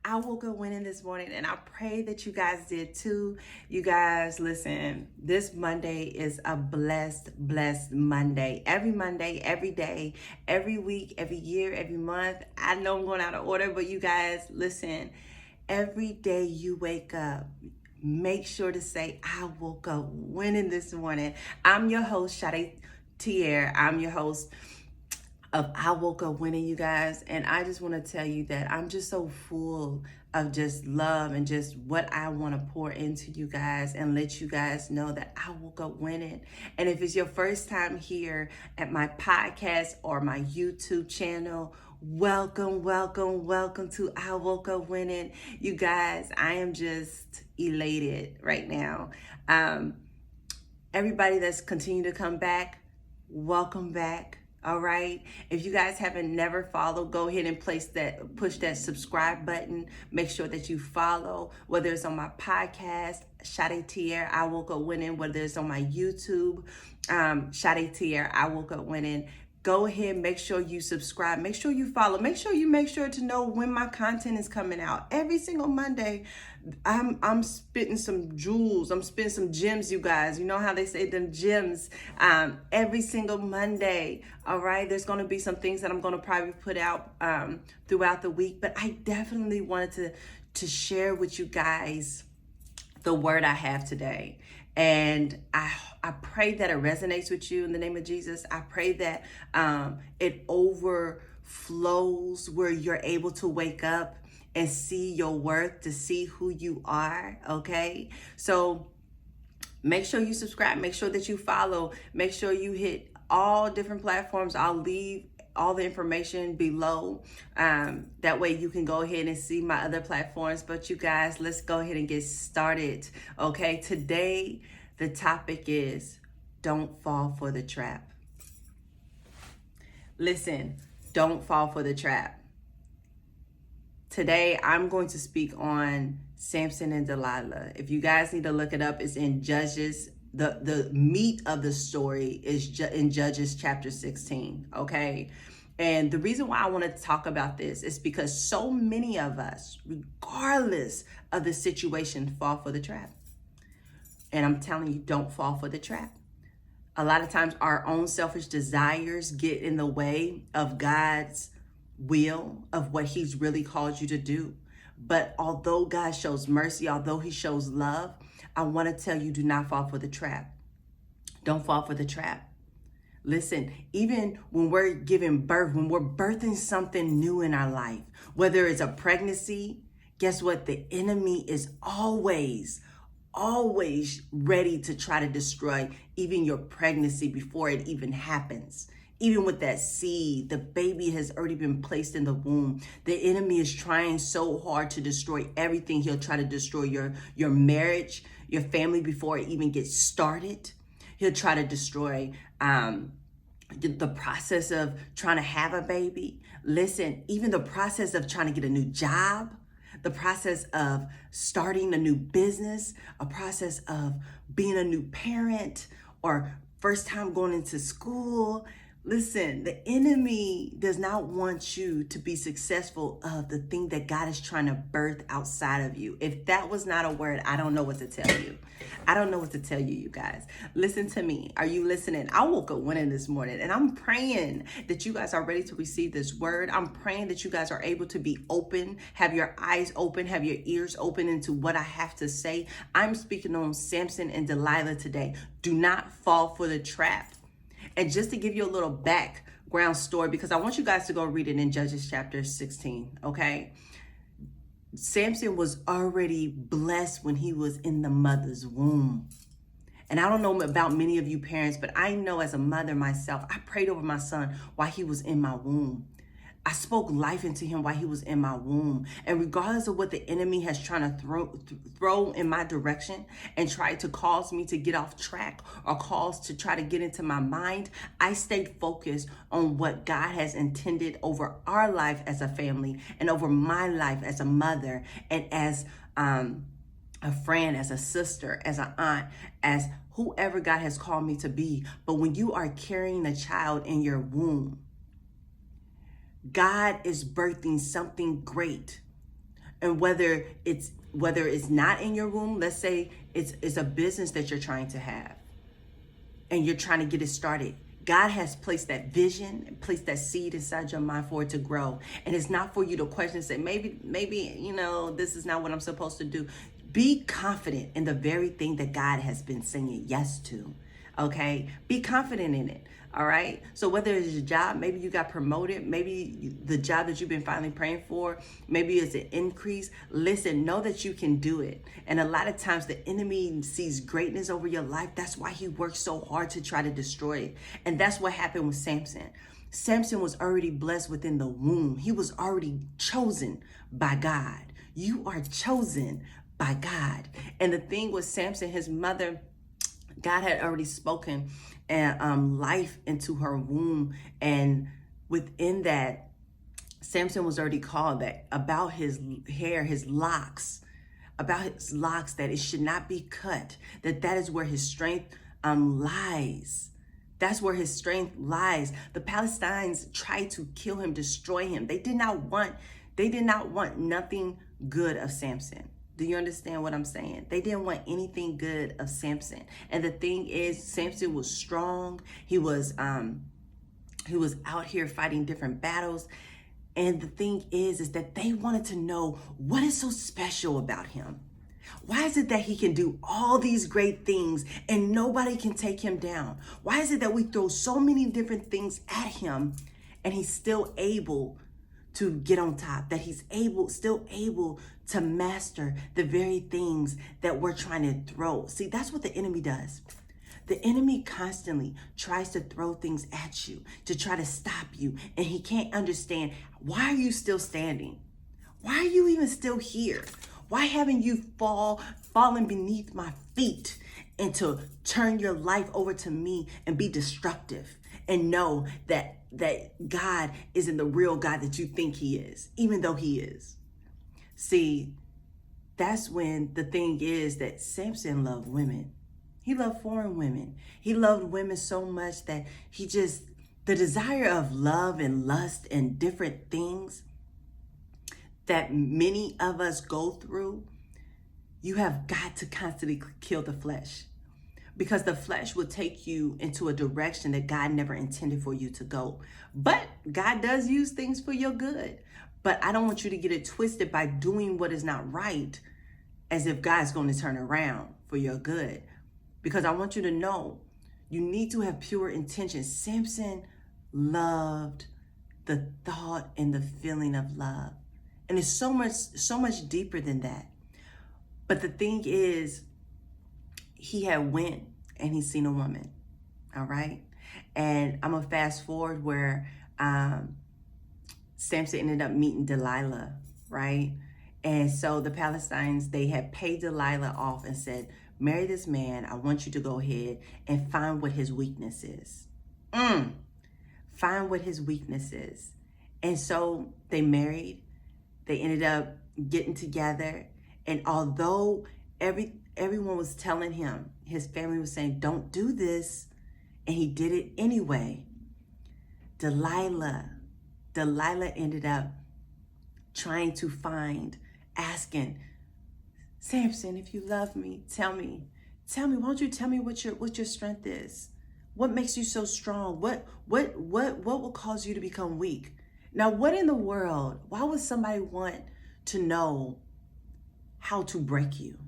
I woke up winning this morning, and I pray that you guys did too. You guys, listen, this Monday is a blessed Monday. Every Monday, every day, every week, every year, every month. I know I'm going out of order, but you guys, listen, every day you wake up, make sure to say, I woke up winning this morning. I'm your host, Sãdé Teaire. I'm your host of I Woke Up Winning, you guys. And I just want to tell you that I'm just so full of just love and just what I want to pour into you guys and let you guys know that I woke up winning. And if it's your first time here at my podcast or my YouTube channel, welcome to I Woke Up Winning. You guys, I am just elated right now. Everybody that's continued to come back, welcome back. All right. If you guys haven't never followed, go ahead and push that subscribe button. Make sure that you follow, whether it's on my podcast, Sãdé Teaire, I Woke Up Winning, whether it's on my YouTube, Sãdé Teaire, I Woke Up Winning. Go ahead, make sure you subscribe, make sure you follow, make sure to know when my content is coming out. Every single Monday, I'm spitting some jewels, I'm spitting some gems, you guys. You know how they say them gems every single Monday. All right, there's going to be some things that I'm going to probably put out throughout the week, but I definitely wanted to share with you guys the word I have today. And I pray that it resonates with you in the name of Jesus. I pray that it overflows where you're able to wake up and see your worth, to see who you are, okay? So make sure you subscribe, make sure that you follow, make sure you hit all different platforms. I'll leave all the information below. That way you can go ahead and see my other platforms. But you guys, let's go ahead and get started. Okay, today the topic is don't fall for the trap. Listen, don't fall for the trap. Today I'm going to speak on Samson and Delilah. If you guys need to look it up, it's in Judges. The meat of the story is in Judges chapter 16, okay? And the reason why I want to talk about this is because so many of us, regardless of the situation, fall for the trap. And I'm telling you, don't fall for the trap. A lot of times our own selfish desires get in the way of God's will, of what he's really called you to do. But although God shows mercy, although he shows love, I want to tell you, do not fall for the trap. Don't fall for the trap. Listen, even when we're giving birth, when we're birthing something new in our life, whether it's a pregnancy, guess what? The enemy is always ready to try to destroy even your pregnancy before it even happens. Even with that seed, the baby has already been placed in the womb. The enemy is trying so hard to destroy everything. He'll try to destroy your marriage, your family before it even gets started. He'll try to destroy the process of trying to have a baby. Listen, even the process of trying to get a new job, the process of starting a new business, a process of being a new parent, or first time going into school. Listen, the enemy does not want you to be successful of the thing that God is trying to birth outside of you. If that was not a word, I don't know what to tell you. I don't know what to tell you, you guys. Listen to me. Are you listening? I woke up winning this morning, and I'm praying that you guys are ready to receive this word. I'm praying that you guys are able to be open, have your eyes open, have your ears open into what I have to say. I'm speaking on Samson and Delilah today. Do not fall for the trap. And just to give you a little background story, because I want you guys to go read it in Judges chapter 16, okay? Samson was already blessed when he was in the mother's womb. And I don't know about many of you parents, but I know as a mother myself, I prayed over my son while he was in my womb. I spoke life into him while he was in my womb. And regardless of what the enemy has trying to throw in my direction and try to cause me to get off track or cause to try to get into my mind, I stayed focused on what God has intended over our life as a family and over my life as a mother and as a friend, as a sister, as an aunt, as whoever God has called me to be. But when you are carrying a child in your womb, God is birthing something great. And whether it's not in your womb, let's say it's a business that you're trying to have and you're trying to get it started. God has placed that vision, placed that seed inside your mind for it to grow. And it's not for you to question and say, maybe, this is not what I'm supposed to do. Be confident in the very thing that God has been saying yes to. Okay? Be confident in it. All right. So whether it's your job, maybe you got promoted, maybe the job that you've been finally praying for, maybe it's an increase. Listen, know that you can do it. And a lot of times the enemy sees greatness over your life. That's why he works so hard to try to destroy it. And that's what happened with Samson. Samson was already blessed within the womb. He was already chosen by God. You are chosen by God. And the thing with Samson, his mother, God had already spoken and life into her womb, and within that, Samson was already called that about his hair, his locks, that it should not be cut. That is where his strength lies. That's where his strength lies. The Palestinians tried to kill him, destroy him. They did not want nothing good of Samson. Do you understand what I'm saying? They didn't want anything good of Samson. And the thing is, Samson was strong. He was out here fighting different battles. And the thing is that they wanted to know, what is so special about him? Why is it that he can do all these great things and nobody can take him down? Why is it that we throw so many different things at him and he's still able to get on top, that he's still able to master the very things that we're trying to throw? See, that's what the enemy does. The enemy constantly tries to throw things at you to try to stop you. And he can't understand, why are you still standing? Why are you even still here? Why haven't you fallen beneath my feet and to turn your life over to me and be destructive and know that God isn't the real God that you think he is, even though he is? See, that's when the thing is that Samson loved women. He loved foreign women. He loved women so much that the desire of love and lust and different things that many of us go through, you have got to constantly kill the flesh, because the flesh will take you into a direction that God never intended for you to go. But God does use things for your good. But I don't want you to get it twisted by doing what is not right as if God's going to turn around for your good. Because I want you to know, you need to have pure intentions. Samson loved the thought and the feeling of love. And it's so much deeper than that. But the thing is, he had went and he seen a woman. All right. And I'm gonna fast forward where Samson ended up meeting Delilah, right? And so the Palestinians, they had paid Delilah off and said, marry this man. I want you to go ahead and find what his weakness is. Find what his weakness is. And so they married. They ended up getting together. And although everyone was telling him, his family was saying, don't do this, and he did it anyway, Delilah ended up trying to asking, Samson, if you love me, tell me, why don't you tell me what your strength is? What makes you so strong? What will cause you to become weak? Now, what in the world, why would somebody want to know how to break you?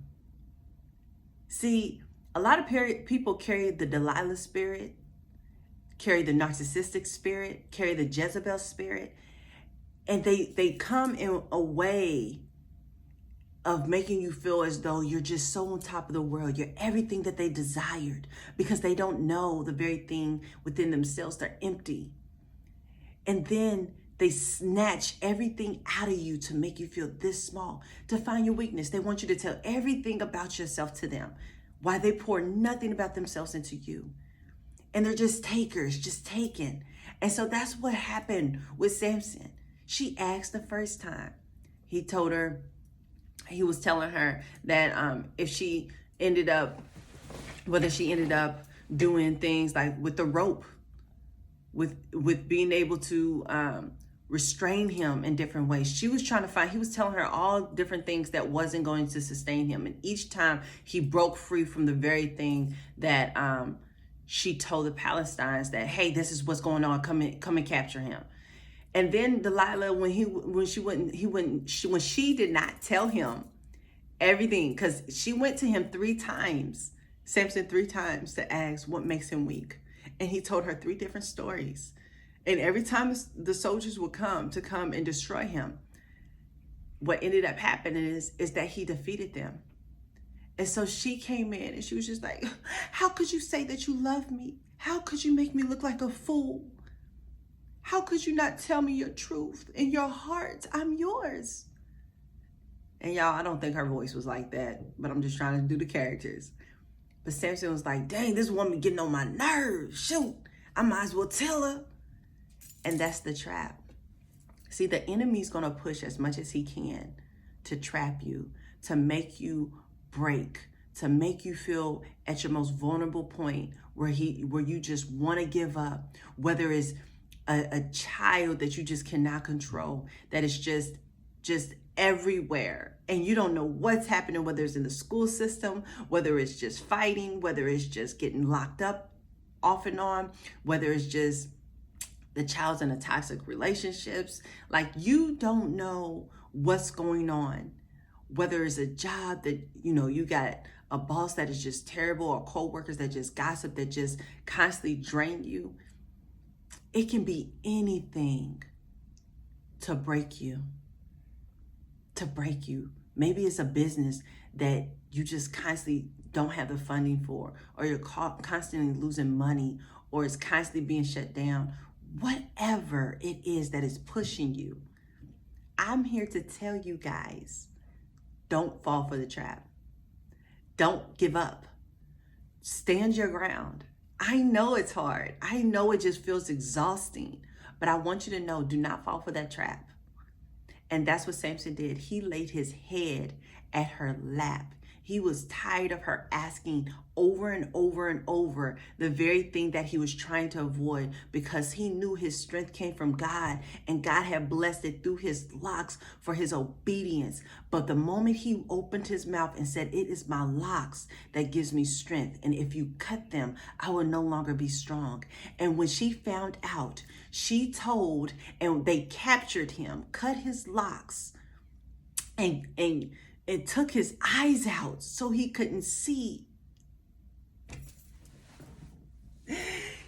See, a lot of people carry the Delilah spirit, carry the narcissistic spirit, carry the Jezebel spirit, and they come in a way of making you feel as though you're just so on top of the world. You're everything that they desired, because they don't know the very thing within themselves. They're empty. And then they snatch everything out of you to make you feel this small, to find your weakness. They want you to tell everything about yourself to them, while they pour nothing about themselves into you. And they're just takers, just taking. And so that's what happened with Samson. She asked the first time. He was telling her that if she ended up doing things like with the rope, with being able to restrain him in different ways. She was trying to find, he was telling her all different things that wasn't going to sustain him. And each time he broke free from the very thing that she told the Palestinians that, hey, this is what's going on. Come and capture him. And then Delilah, when she did not tell him everything, because she went to him 3 times, Samson 3 times, to ask what makes him weak. And he told her 3 different stories. And every time the soldiers would come and destroy him, what ended up happening is that he defeated them. And so she came in and she was just like, how could you say that you love me? How could you make me look like a fool? How could you not tell me your truth? In your heart, I'm yours. And y'all, I don't think her voice was like that, but I'm just trying to do the characters. But Samson was like, dang, this woman getting on my nerves. Shoot, I might as well tell her. And that's the trap. See, the enemy's going to push as much as he can to trap you, to make you break, to make you feel at your most vulnerable point where you just want to give up, whether it's a child that you just cannot control, that is just everywhere, and you don't know what's happening, whether it's in the school system, whether it's just fighting, whether it's just getting locked up off and on, whether it's just the child's in a toxic relationships. Like, you don't know what's going on, whether it's a job that, you got a boss that is just terrible, or co-workers that just gossip, that just constantly drain you. It can be anything to break you. Maybe it's a business that you just constantly don't have the funding for, or you're constantly losing money, or it's constantly being shut down. Whatever it is that is pushing you, I'm here to tell you guys, don't fall for the trap. Don't give up. Stand your ground. I know it's hard. I know it just feels exhausting, but I want you to know, do not fall for that trap. And that's what Samson did. He laid his head at her lap. He was tired of her asking over and over and over the very thing that he was trying to avoid, because he knew his strength came from God, and God had blessed it through his locks for his obedience. But the moment he opened his mouth and said, it is my locks that gives me strength, and if you cut them, I will no longer be strong. And when she found out, she told, and they captured him, cut his locks, and it took his eyes out so he couldn't see.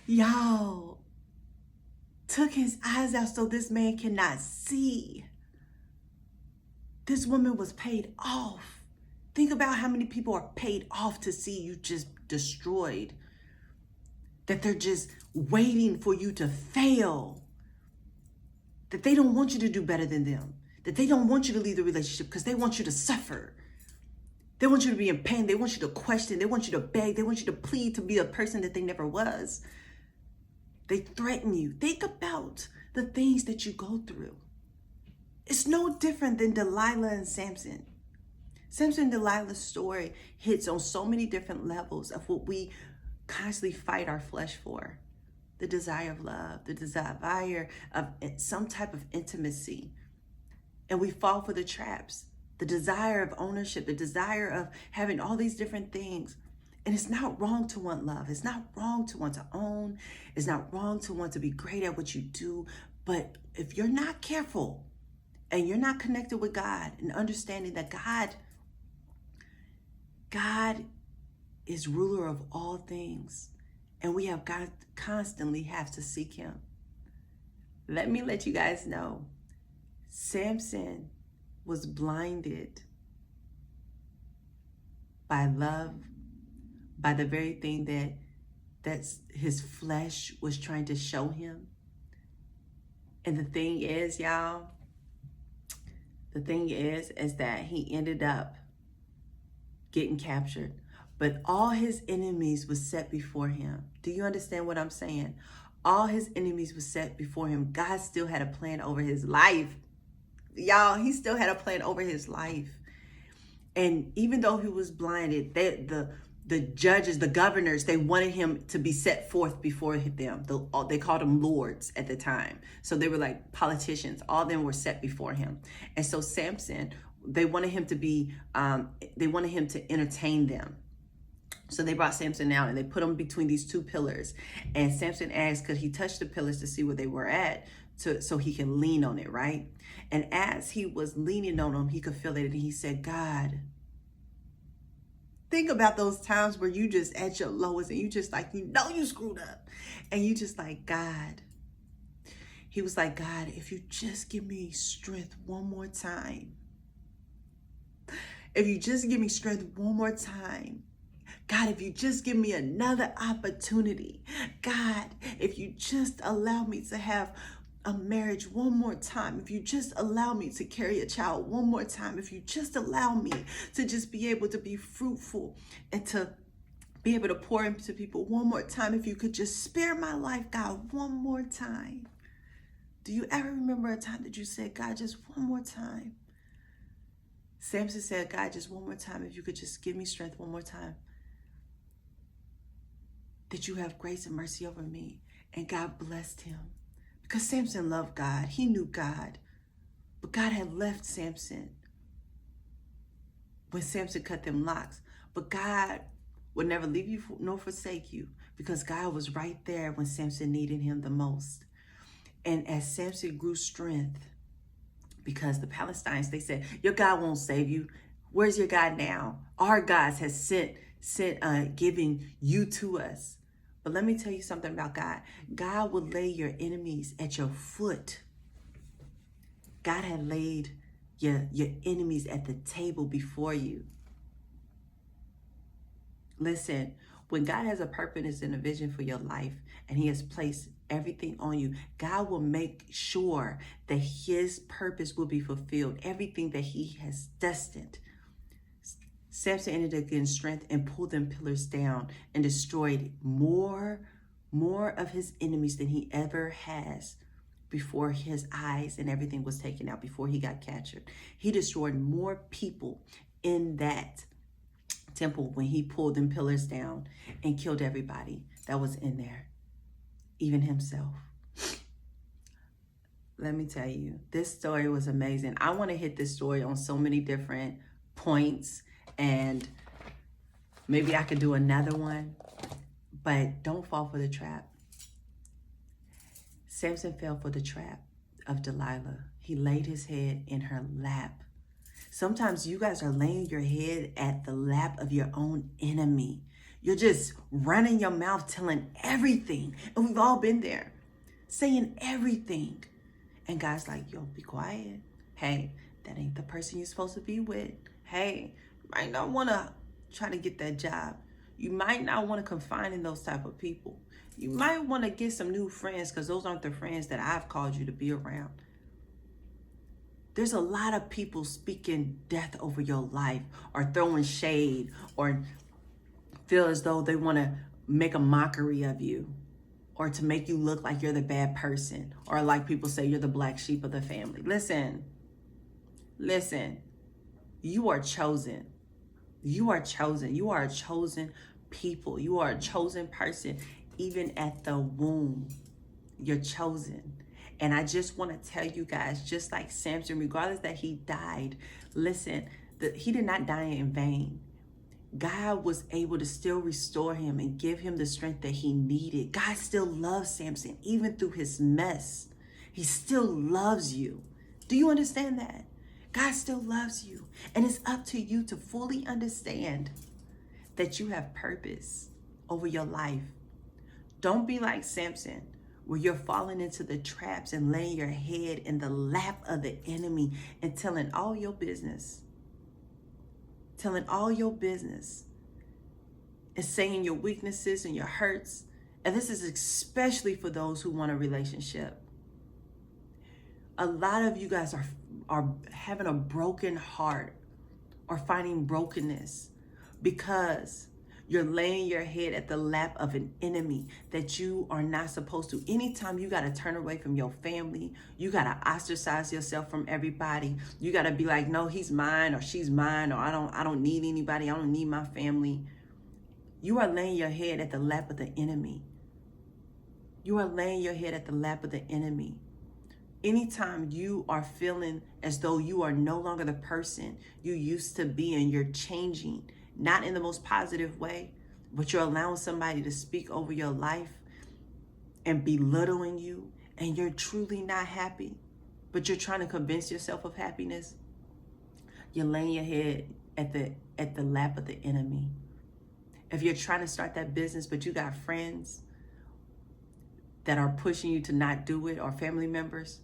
Y'all, took his eyes out so this man cannot see. This woman was paid off. Think about how many people are paid off to see you just destroyed. That they're just waiting for you to fail. That they don't want you to do better than them. That they don't want you to leave the relationship because they want you to suffer. They want you to be in pain. They want you to question. They want you to beg. They want you to plead to be a person that they never was. They threaten you. Think about the things that you go through. It's no different than Delilah and Samson. Samson and Delilah's story hits on so many different levels of what we constantly fight our flesh for. The desire of love, the desire of some type of intimacy. And we fall for the traps, the desire of ownership, the desire of having all these different things. And it's not wrong to want love. It's not wrong to want to own. It's not wrong to want to be great at what you do. But if you're not careful and you're not connected with God and understanding that God is ruler of all things, and we have got constantly have to seek him. Let me let you guys know, Samson was blinded by love, by the very thing that's his flesh was trying to show him. And the thing is, y'all, is that he ended up getting captured. But all his enemies was set before him. Do you understand what I'm saying? All his enemies was set before him. God still had a plan over his life. Y'all, he still had a plan over his life. And even though he was blinded, the the judges, the governors, they wanted him to be set forth before them. They called them lords at the time. So they were like politicians. All of them were set before him. And so Samson, they wanted him to be, they wanted him to entertain them. So they brought Samson out and they put him between these two pillars. And Samson asked, could he touch the pillars to see where they were at, so he can lean on it, right? And as he was leaning on them, he could feel it. And he said, God, think about those times where you just at your lowest and you just like, you know you screwed up. And you just like, God. He was like, God, if you just give me strength one more time. If you just give me strength one more time. God, if you just give me another opportunity. God, if you just allow me to have a marriage one more time, if you just allow me to carry a child one more time, if you just allow me to just be able to be fruitful and to be able to pour into people one more time, if you could just spare my life, God, one more time. Do you ever remember a time that you said, God, just one more time? Samson said, God, just one more time, if you could just give me strength one more time, that you have grace and mercy over me. And God blessed him. Because Samson loved God. He knew God. But God had left Samson when Samson cut them locks. But God would never leave you nor forsake you, because God was right there when Samson needed him the most. And as Samson grew strength, because the Palestinians, they said, your God won't save you. Where's your God now? Our God has sent giving you to us. But let me tell you something about God. God will lay your enemies at your foot. God had laid your enemies at the table before you. Listen, when God has a purpose and a vision for your life, and he has placed everything on you, God will make sure that his purpose will be fulfilled. Everything that he has destined. Samson ended up getting strength and pulled them pillars down and destroyed more of his enemies than he ever has before his eyes and everything was taken out, before he got captured. He destroyed more people in that temple when he pulled them pillars down and killed everybody that was in there, even himself. Let me tell you, this story was amazing. I want to hit this story on so many different points, and maybe I could do another one, but don't fall for the trap. Samson fell for the trap of Delilah. He laid his head in her lap. Sometimes you guys are laying your head at the lap of your own enemy. You're just running your mouth, telling everything. And we've all been there, saying everything. And God's like, yo, be quiet. Hey, that ain't the person you're supposed to be with. Hey, you might not want to try to get that job. You might not want to confine in those type of people. You might want to get some new friends, because those aren't the friends that I've called you to be around. There's a lot of people speaking death over your life, or throwing shade, or feel as though they want to make a mockery of you, or to make you look like you're the bad person, or like people say, you're the black sheep of the family. Listen, you are chosen. You are chosen. You are a chosen people. You are a chosen person. Even at the womb, you're chosen. And I just want to tell you guys, just like Samson, regardless that he died, listen, he did not die in vain. God was able to still restore him and give him the strength that he needed. God still loves Samson, even through his mess. He still loves you. Do you understand that? God still loves you. And it's up to you to fully understand that you have purpose over your life. Don't be like Samson, where you're falling into the traps and laying your head in the lap of the enemy and telling all your business. Telling all your business and saying your weaknesses and your hurts. And this is especially for those who want a relationship. A lot of you guys are having a broken heart or finding brokenness because you're laying your head at the lap of an enemy that you are not supposed to. Anytime you got to turn away from your family, you got to ostracize yourself from everybody. You got to be like, no, he's mine or she's mine, or I don't need anybody. I don't need my family. You are laying your head at the lap of the enemy. You are laying your head at the lap of the enemy. Anytime you are feeling as though you are no longer the person you used to be and you're changing, not in the most positive way, but you're allowing somebody to speak over your life and belittling you, and you're truly not happy, but you're trying to convince yourself of happiness, you're laying your head at the lap of the enemy. If you're trying to start that business, but you got friends that are pushing you to not do it, or family members,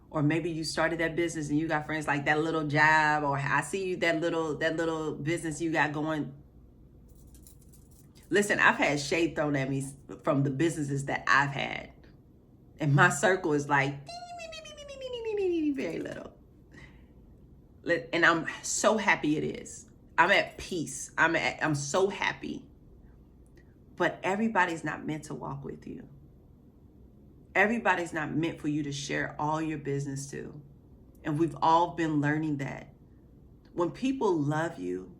or maybe you started that business and you got friends like that little job, or I see you, that little business you got going. Listen, I've had shade thrown at me from the businesses that I've had. And my circle is like very little. And I'm so happy it is. I'm at peace. I'm so happy. But everybody's not meant to walk with you. Everybody's not meant for you to share all your business to. And we've all been learning that. When people love you,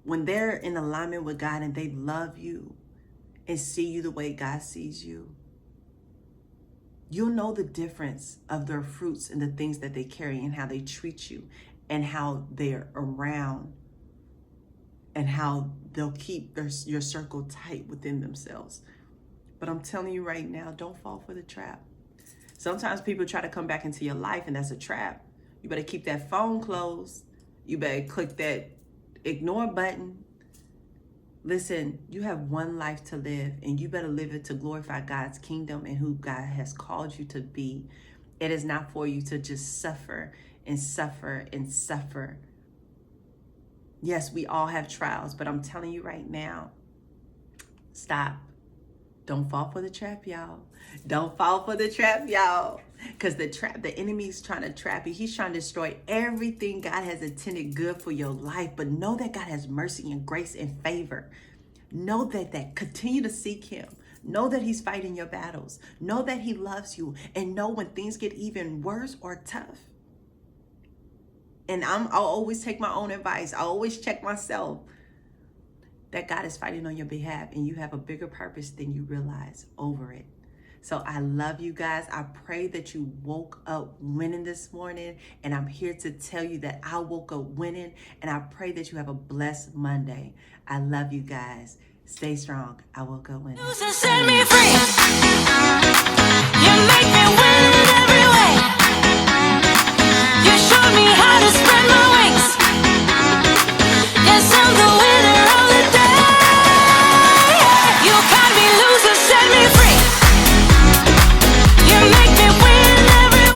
when they're in alignment with God and they love you and see you the way God sees you, you'll know the difference of their fruits and the things that they carry and how they treat you and how they're around and how they'll keep your circle tight within themselves. But I'm telling you right now, don't fall for the trap. Sometimes people try to come back into your life and that's a trap. You better keep that phone closed. You better click that ignore button. Listen, you have one life to live and you better live it to glorify God's kingdom and who God has called you to be. It is not for you to just suffer and suffer and suffer. Yes, we all have trials, but I'm telling you right now, stop. Don't fall for the trap, y'all. Don't fall for the trap, y'all. Because the enemy's trying to trap you. He's trying to destroy everything God has intended good for your life. But know that God has mercy and grace and favor. Know that. Continue to seek him. Know that he's fighting your battles. Know that he loves you. And know when things get even worse or tough. And I'll always take my own advice. I always check myself. That God is fighting on your behalf and you have a bigger purpose than you realize over it. So I love you guys. I pray that you woke up winning this morning, and I'm here to tell you that I woke up winning, and I pray that you have a blessed Monday. I love you guys. Stay strong. I woke up winning. Set me free.